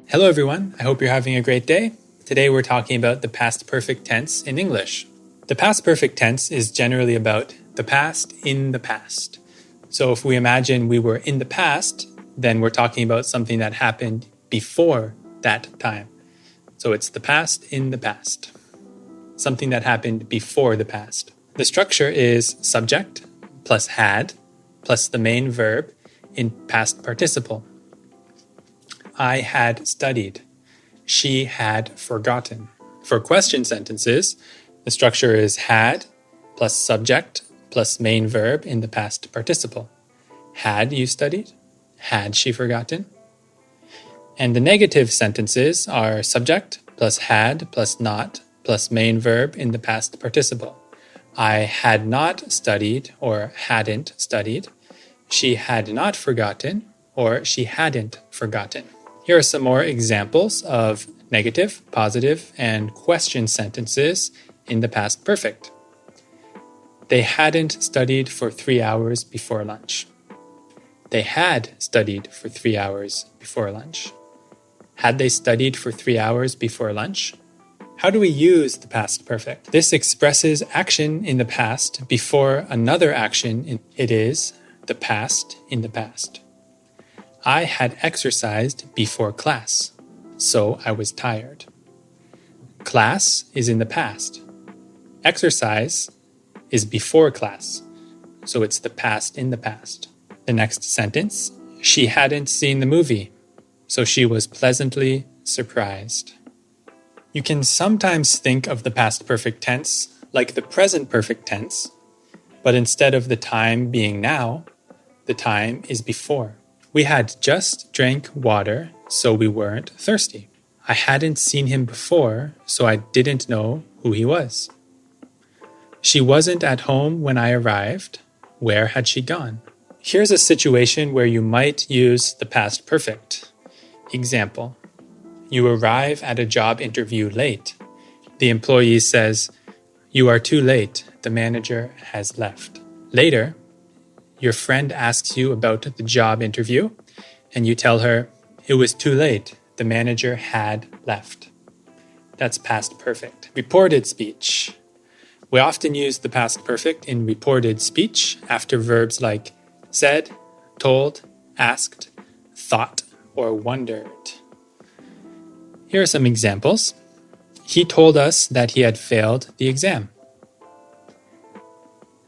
Hello everyone, I hope you're having a great day. Today we're talking about the past perfect tense in English. The past perfect tense is generally about the past in the past. So if we imagine we were in the past, then we're talking about something that happened before that time. So it's the past in the past. Something that happened before the past. The structure is subject plus had plus the main verb in past participle. I had studied. She had forgotten. For question sentences, the structure is had plus subject plus main verb in the past participle. Had you studied? Had she forgotten? And the negative sentences are subject plus had plus not plus main verb in the past participle. I had not studied or hadn't studied. She had not forgotten or she hadn't forgotten. Here are some more examples of negative, positive, and question sentences in the past perfect. They hadn't studied for 3 hours before lunch. They had studied for 3 hours before lunch. Had they studied for 3 hours before lunch? How do we use the past perfect? This expresses action in the past before another action. It is the past in the past. I had exercised before class, so I was tired. Class is in the past. Exercise is before class, so it's the past in the past. The next sentence, she hadn't seen the movie, so she was pleasantly surprised. You can sometimes think of the past perfect tense like the present perfect tense, but instead of the time being now, the time is before. We had just drank water, so we weren't thirsty. I hadn't seen him before, so I didn't know who he was. She wasn't at home when I arrived. Where had she gone? Here's a situation where you might use the past perfect. Example, you arrive at a job interview late. The employee says, "You are too late. The manager has left." Later, your friend asks you about the job interview, and you tell her, "It was too late. The manager had left." That's past perfect. Reported speech. We often use the past perfect in reported speech after verbs like said, told, asked, thought, or wondered. Here are some examples. He told us that he had failed the exam.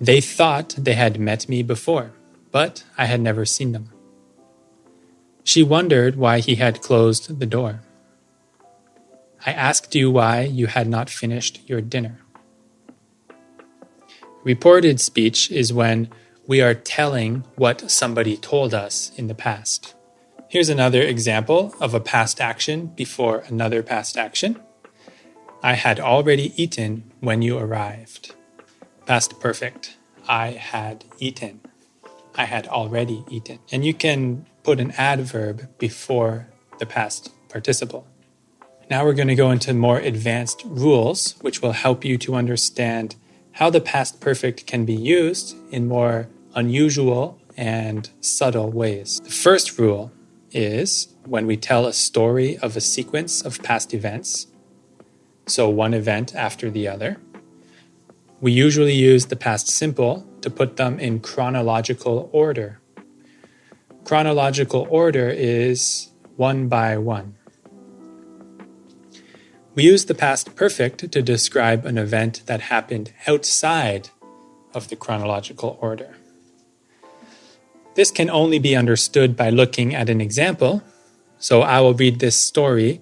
They thought they had met me before, but I had never seen them. She wondered why he had closed the door. I asked you why you had not finished your dinner. Reported speech is when we are telling what somebody told us in the past. Here's another example of a past action before another past action. I had already eaten when you arrived. Past perfect. I had eaten. I had already eaten. And you can put an adverb before the past participle. Now we're going to go into more advanced rules, which will help you to understand how the past perfect can be used in more unusual and subtle ways. The first rule is when we tell a story of a sequence of past events, so one event after the other, we usually use the past simple to put them in chronological order. Chronological order is one by one. We use the past perfect to describe an event that happened outside of the chronological order. This can only be understood by looking at an example, so I will read this story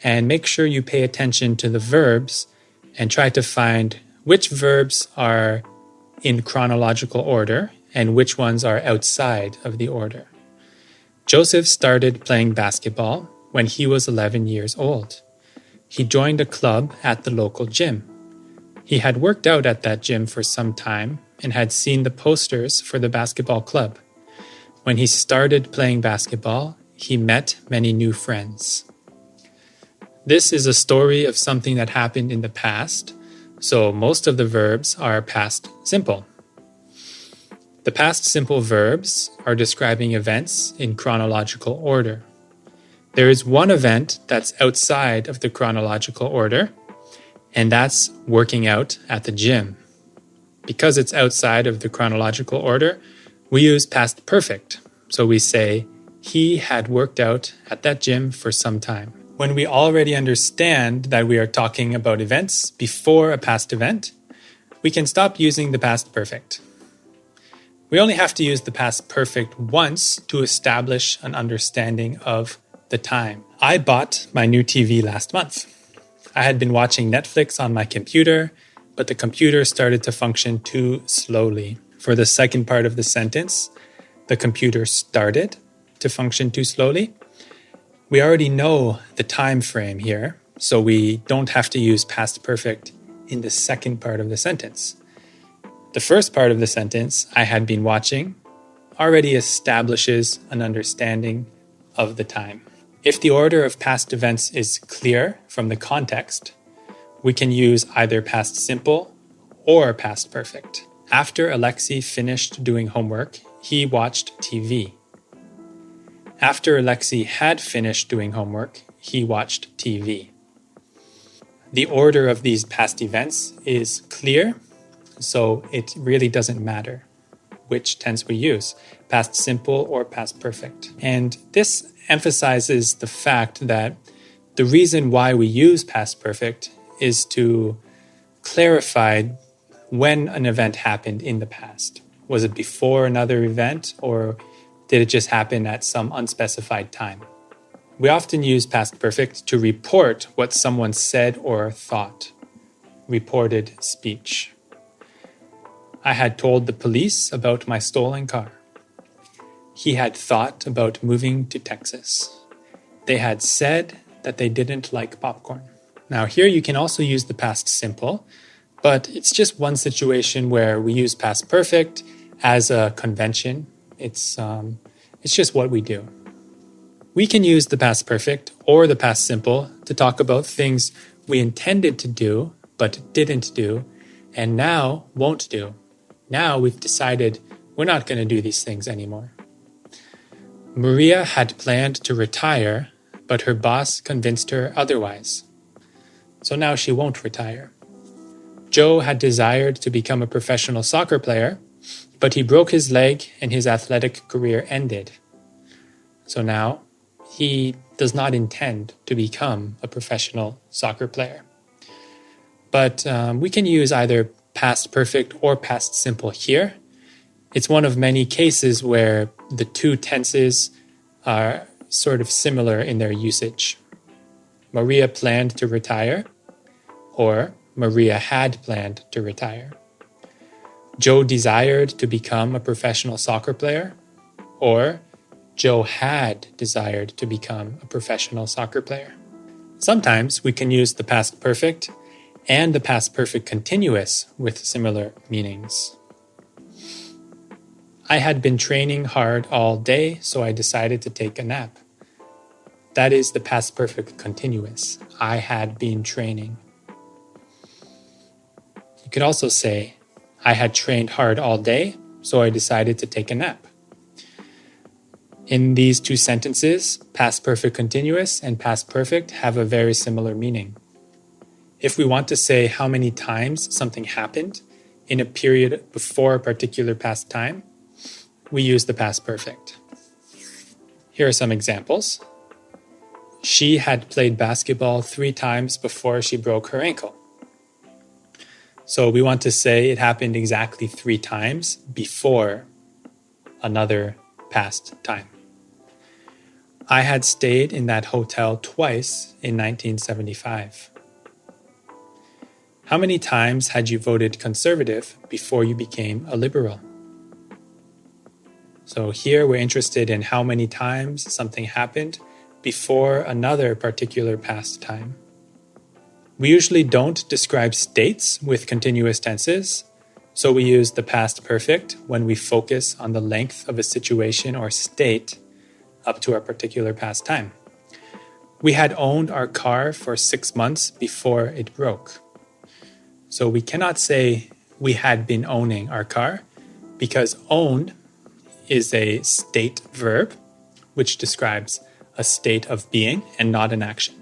and make sure you pay attention to the verbs and try to find which verbs are in chronological order and which ones are outside of the order. Joseph started playing basketball when he was 11 years old. He joined a club at the local gym. He had worked out at that gym for some time and had seen the posters for the basketball club. When he started playing basketball, he met many new friends. This is a story of something that happened in the past, so most of the verbs are past simple. The past simple verbs are describing events in chronological order. There is one event that's outside of the chronological order, and that's working out at the gym. Because it's outside of the chronological order, we use past perfect. So we say, he had worked out at that gym for some time. When we already understand that we are talking about events before a past event, we can stop using the past perfect. We only have to use the past perfect once to establish an understanding of the time. I bought my new TV last month. I had been watching Netflix on my computer, but the computer started to function too slowly. For the second part of the sentence, the computer started to function too slowly. We already know the time frame here, so we don't have to use past perfect in the second part of the sentence. The first part of the sentence, I had been watching, already establishes an understanding of the time. If the order of past events is clear from the context, we can use either past simple or past perfect. After Alexei finished doing homework, he watched TV. After Alexei had finished doing homework, he watched TV. The order of these past events is clear, so it really doesn't matter which tense we use, past simple or past perfect. And this emphasizes the fact that the reason why we use past perfect is to clarify when an event happened in the past. Was it before another event, or did it just happen at some unspecified time? We often use past perfect to report what someone said or thought. Reported speech. I had told the police about my stolen car. He had thought about moving to Texas. They had said that they didn't like popcorn. Now here you can also use the past simple, but it's just one situation where we use past perfect as a convention. It's just what we do. We can use the past perfect or the past simple to talk about things we intended to do but didn't do and now won't do. Now we've decided we're not going to do these things anymore. Maria had planned to retire, but her boss convinced her otherwise. So now she won't retire. Joe had desired to become a professional soccer player, but he broke his leg and his athletic career ended. So now he does not intend to become a professional soccer player. But we can use either past perfect or past simple here. It's one of many cases where the two tenses are sort of similar in their usage. Maria planned to retire, or Maria had planned to retire. Joe desired to become a professional soccer player, or Joe had desired to become a professional soccer player. Sometimes we can use the past perfect and the past perfect continuous with similar meanings. I had been training hard all day, so I decided to take a nap. That is the past perfect continuous. I had been training. You could also say, I had trained hard all day, so I decided to take a nap. In these two sentences, past perfect continuous and past perfect have a very similar meaning. If we want to say how many times something happened in a period before a particular past time, we use the past perfect. Here are some examples. She had played basketball 3 times before she broke her ankle. So we want to say it happened exactly 3 times before another past time. I had stayed in that hotel twice in 1975. How many times had you voted conservative before you became a liberal? So here we're interested in how many times something happened before another particular past time. We usually don't describe states with continuous tenses, so we use the past perfect when we focus on the length of a situation or state up to a particular past time. We had owned our car for 6 months before it broke. So we cannot say we had been owning our car because own is a state verb which describes a state of being and not an action.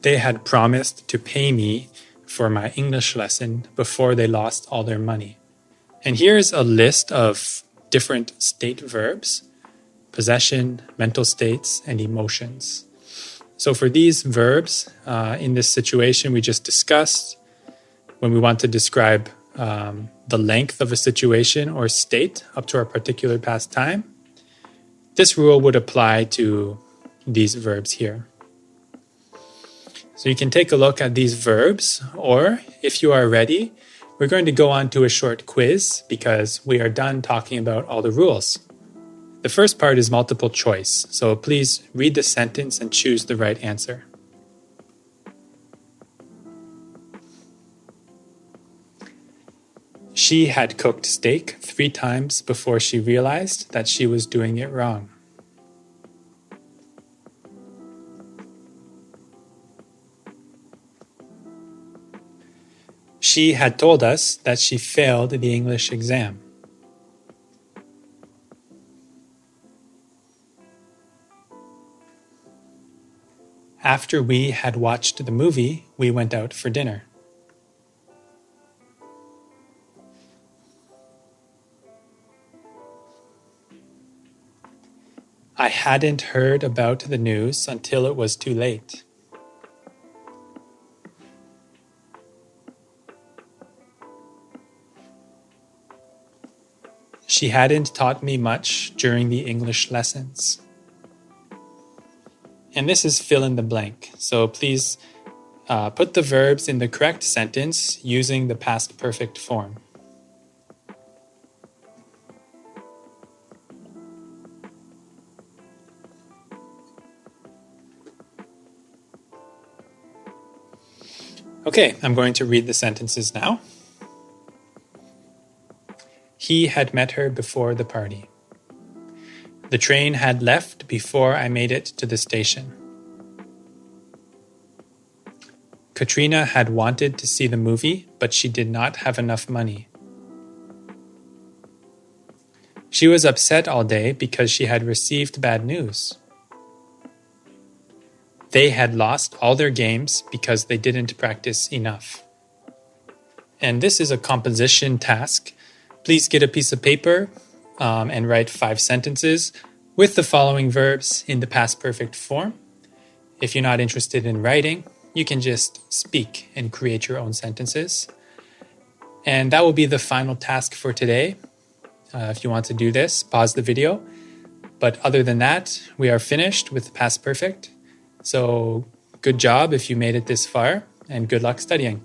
They had promised to pay me for my English lesson before they lost all their money. And here's a list of different state verbs: possession, mental states, and emotions. So for these verbs, in this situation we just discussed, when we want to describe the length of a situation or state up to our particular past time, this rule would apply to these verbs here. So you can take a look at these verbs, or if you are ready, we're going to go on to a short quiz because we are done talking about all the rules. The first part is multiple choice, so please read the sentence and choose the right answer. She had cooked steak 3 times before she realized that she was doing it wrong. She had told us that she failed the English exam. After we had watched the movie, we went out for dinner. I hadn't heard about the news until it was too late. She hadn't taught me much during the English lessons. And this is fill in the blank. So please put the verbs in the correct sentence using the past perfect form. Okay, I'm going to read the sentences now. He had met her before the party. The train had left before I made it to the station. Katrina had wanted to see the movie, but she did not have enough money. She was upset all day because she had received bad news. They had lost all their games because they didn't practice enough. And this is a composition task. Please get a piece of paper and write 5 sentences with the following verbs in the past perfect form. If you're not interested in writing, you can just speak and create your own sentences. And that will be the final task for today. If you want to do this, pause the video. But other than that, we are finished with past perfect. So good job if you made it this far, and good luck studying.